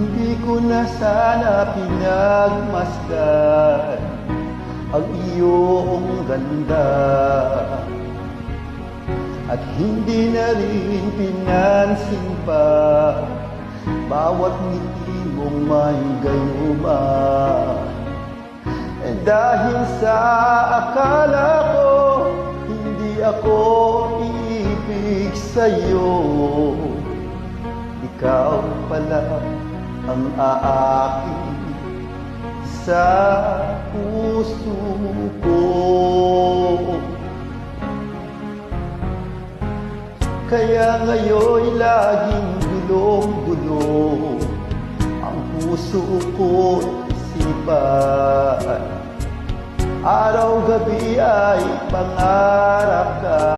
Hindi ko na sana pinagmasdan ang iyong ganda, at hindi na rin pinansin pa bawat ngiti mong may gayuma. Dahil sa akala ko hindi ako iibig sa'yo, ikaw pala ang aakit sa puso ko. Kaya ngayon'y laging gulong-gulo ang puso ko't isipan. Araw-gabi ay pangarap ka.